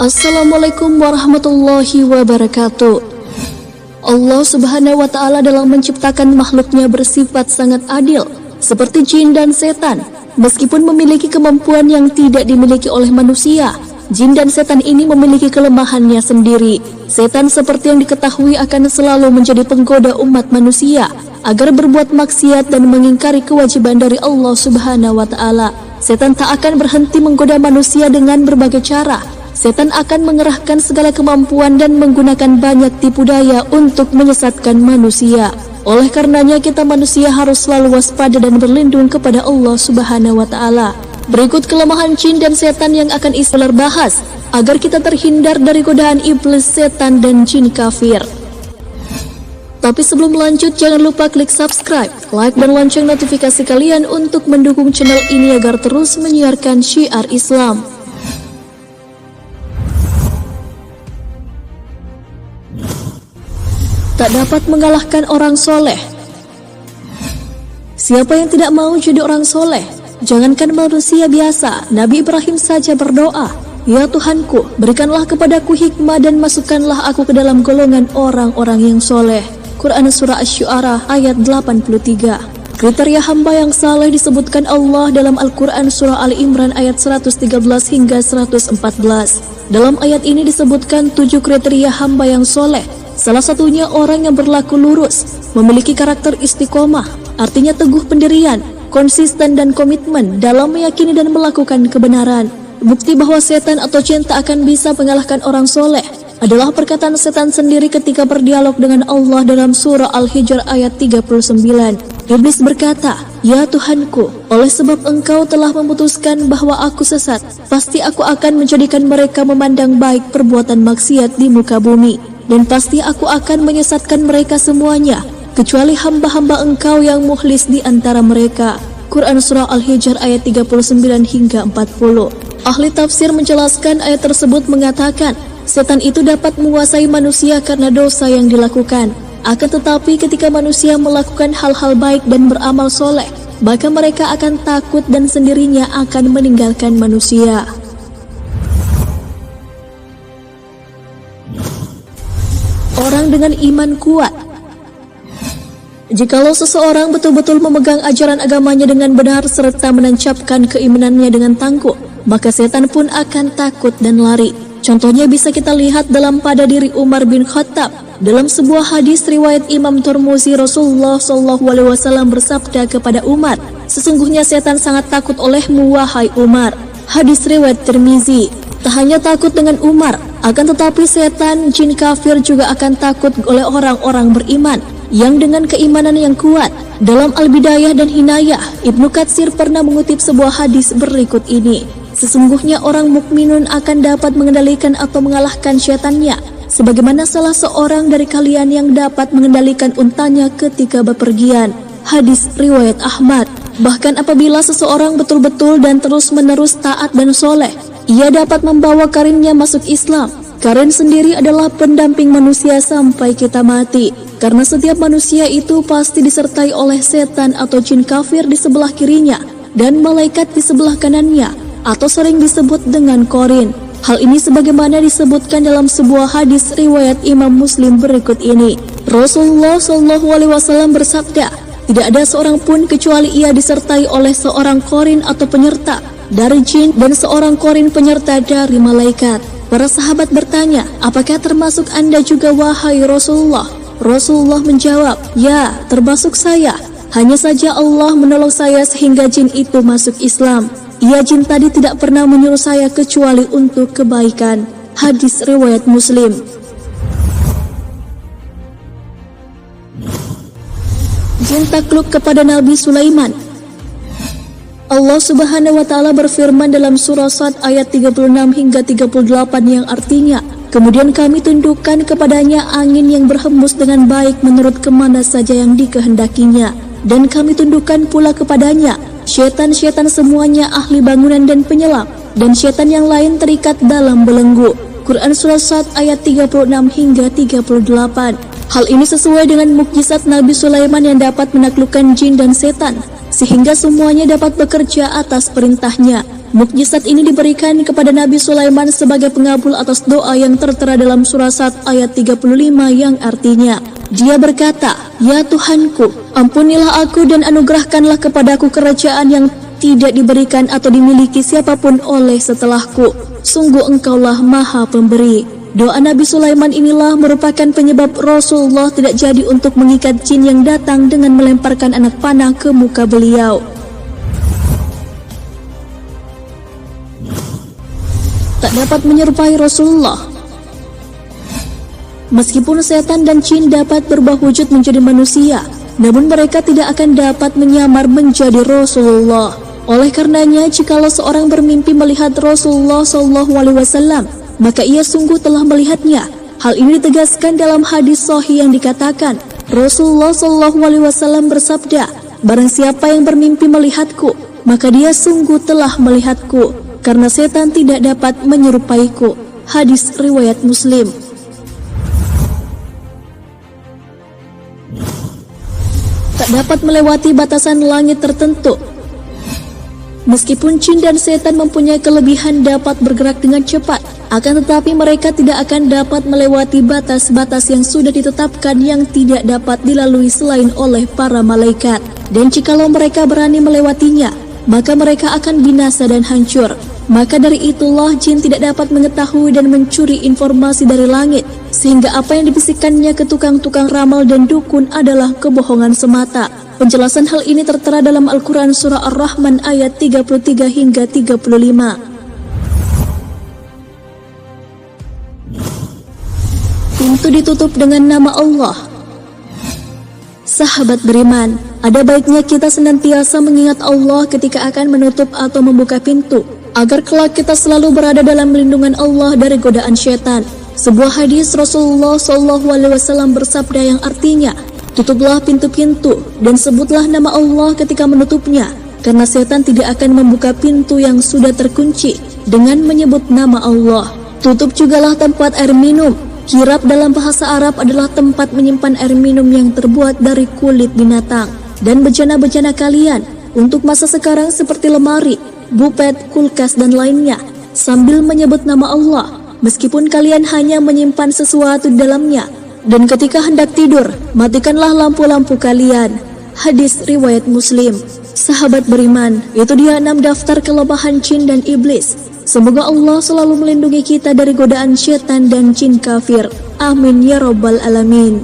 Assalamualaikum warahmatullahi wabarakatuh. Allah Subhanahu wa Ta'ala dalam menciptakan makhluknya bersifat sangat adil, seperti jin dan setan. Meskipun memiliki kemampuan yang tidak dimiliki oleh manusia, jin dan setan ini memiliki kelemahannya sendiri. Setan seperti yang diketahui akan selalu menjadi penggoda umat manusia agar berbuat maksiat dan mengingkari kewajiban dari Allah Subhanahu wa Ta'ala. Setan tak akan berhenti menggoda manusia dengan berbagai cara. Setan akan mengerahkan segala kemampuan dan menggunakan banyak tipu daya untuk menyesatkan manusia. Oleh karenanya kita manusia harus selalu waspada dan berlindung kepada Allah Subhanahu wa Ta'ala. Berikut kelemahan jin dan setan yang akan Islam bahas agar kita terhindar dari godaan iblis, setan, dan jin kafir. Tapi sebelum lanjut, jangan lupa klik subscribe, like, dan lonceng notifikasi kalian untuk mendukung channel ini agar terus menyiarkan syiar Islam. Tak dapat mengalahkan orang soleh. Siapa yang tidak mau jadi orang soleh? Jangankan manusia biasa, Nabi Ibrahim saja berdoa, "Ya Tuhanku, berikanlah kepadaku hikmah dan masukkanlah aku ke dalam golongan orang-orang yang soleh." Quran Surah Asy-Syu'ara ayat 83. Kriteria hamba yang saleh disebutkan Allah dalam Al-Quran Surah Ali Imran ayat 113 hingga 114. Dalam ayat ini disebutkan 7 kriteria hamba yang soleh. Salah satunya orang yang berlaku lurus, memiliki karakter istiqomah, artinya teguh pendirian, konsisten dan komitmen dalam meyakini dan melakukan kebenaran. Bukti bahwa setan atau jin tak akan bisa mengalahkan orang soleh adalah perkataan setan sendiri ketika berdialog dengan Allah dalam surah Al-Hijr ayat 39. Iblis berkata, "Ya Tuhanku, oleh sebab engkau telah memutuskan bahwa aku sesat, pasti aku akan menjadikan mereka memandang baik perbuatan maksiat di muka bumi. Dan pasti aku akan menyesatkan mereka semuanya, kecuali hamba-hamba engkau yang mukhlis di antara mereka." Quran Surah Al-Hijr ayat 39 hingga 40. Ahli tafsir menjelaskan ayat tersebut mengatakan, setan itu dapat menguasai manusia karena dosa yang dilakukan. Akan tetapi ketika manusia melakukan hal-hal baik dan beramal soleh, maka mereka akan takut dan sendirinya akan meninggalkan manusia. Orang dengan iman kuat. Jikalau seseorang betul-betul memegang ajaran agamanya dengan benar serta menancapkan keimanannya dengan tangguh, maka setan pun akan takut dan lari. Contohnya bisa kita lihat dalam pada diri Umar bin Khattab. Dalam sebuah hadis riwayat Imam Tirmizi, Rasulullah SAW bersabda kepada Umar, "Sesungguhnya setan sangat takut olehmu, wahai Umar." Hadis riwayat Tirmizi. Tak hanya takut dengan Umar, akan tetapi setan, jin kafir juga akan takut oleh orang-orang beriman yang dengan keimanan yang kuat. Dalam Al-Bidayah dan Hinayah, Ibnu Katsir pernah mengutip sebuah hadis berikut ini, "Sesungguhnya orang mukminun akan dapat mengendalikan atau mengalahkan syaitannya, sebagaimana salah seorang dari kalian yang dapat mengendalikan untanya ketika bepergian." Hadis riwayat Ahmad. Bahkan apabila seseorang betul-betul dan terus-menerus taat dan soleh, ia dapat membawa karinnya masuk Islam. Karin sendiri adalah pendamping manusia sampai kita mati, karena setiap manusia itu pasti disertai oleh setan atau jin kafir di sebelah kirinya dan malaikat di sebelah kanannya, atau sering disebut dengan korin. Hal ini sebagaimana disebutkan dalam sebuah hadis riwayat Imam Muslim berikut ini. Rasulullah SAW bersabda, "Tidak ada seorang pun kecuali ia disertai oleh seorang korin atau penyerta dari jin dan seorang korin penyerta dari malaikat." Para sahabat bertanya, "Apakah termasuk Anda juga, wahai Rasulullah?" Rasulullah menjawab, "Ya, termasuk saya. Hanya saja Allah menolong saya sehingga jin itu masuk Islam. Ia jin tadi tidak pernah menyuruh saya kecuali untuk kebaikan." Hadis riwayat Muslim. Jin takluk kepada Nabi Sulaiman. Allah Subhanahu wa Ta'ala berfirman dalam surah Sad ayat 36 hingga 38 yang artinya, "Kemudian kami tundukkan kepadanya angin yang berhembus dengan baik menurut kemana saja yang dikehendakinya, dan kami tundukkan pula kepadanya syaitan-syaitan semuanya ahli bangunan dan penyelam, dan syaitan yang lain terikat dalam belenggu." Quran Surah Sad ayat 36 hingga 38. Hal ini sesuai dengan mukjizat Nabi Sulaiman yang dapat menaklukkan jin dan setan. sehingga semuanya dapat bekerja atas perintahnya. Mukjizat ini diberikan kepada Nabi Sulaiman sebagai pengabul atas doa yang tertera dalam surah Sad ayat 35 yang artinya, dia berkata, "Ya Tuhanku, ampunilah aku dan anugerahkanlah kepadaku kerajaan yang tidak diberikan atau dimiliki siapapun oleh setelahku. Sungguh engkaulah maha pemberi." Doa Nabi Sulaiman inilah merupakan penyebab Rasulullah tidak jadi untuk mengikat jin yang datang dengan melemparkan anak panah ke muka beliau. Tak dapat menyerupai Rasulullah. Meskipun setan dan jin dapat berubah wujud menjadi manusia, namun mereka tidak akan dapat menyamar menjadi Rasulullah. Oleh karenanya, jikalau seorang bermimpi melihat Rasulullah SAW, maka ia sungguh telah melihatnya. Hal ini ditegaskan dalam hadis sahih yang dikatakan, Rasulullah SAW bersabda, "Barang siapa yang bermimpi melihatku, maka dia sungguh telah melihatku, karena setan tidak dapat menyerupaiku." Hadis riwayat Muslim. Tak dapat melewati batasan langit tertentu. Meskipun jin dan setan mempunyai kelebihan dapat bergerak dengan cepat, akan tetapi mereka tidak akan dapat melewati batas-batas yang sudah ditetapkan yang tidak dapat dilalui selain oleh para malaikat. Dan jikalau mereka berani melewatinya, maka mereka akan binasa dan hancur. Maka dari itulah jin tidak dapat mengetahui dan mencuri informasi dari langit, sehingga apa yang dibisikkannya ke tukang-tukang ramal dan dukun adalah kebohongan semata. Penjelasan hal ini tertera dalam Al-Quran Surah Ar-Rahman ayat 33 hingga 35. Pintu ditutup dengan nama Allah. Sahabat beriman, ada baiknya kita senantiasa mengingat Allah ketika akan menutup atau membuka pintu, agar kelak kita selalu berada dalam lindungan Allah dari godaan syaitan. Sebuah hadis Rasulullah SAW bersabda yang artinya, "Tutuplah pintu-pintu dan sebutlah nama Allah ketika menutupnya, karena setan tidak akan membuka pintu yang sudah terkunci dengan menyebut nama Allah." Tutup jugalah tempat air minum. Kirap dalam bahasa Arab adalah tempat menyimpan air minum yang terbuat dari kulit binatang dan bejana-bejana kalian untuk masa sekarang seperti lemari, bupet, kulkas, dan lainnya, sambil menyebut nama Allah, meskipun kalian hanya menyimpan sesuatu di dalamnya. Dan ketika hendak tidur, matikanlah lampu-lampu kalian. Hadis riwayat Muslim. Sahabat beriman, itu dia 6 daftar kelemahan jin dan iblis. Semoga Allah selalu melindungi kita dari godaan syaitan dan jin kafir. Amin ya rabbal alamin.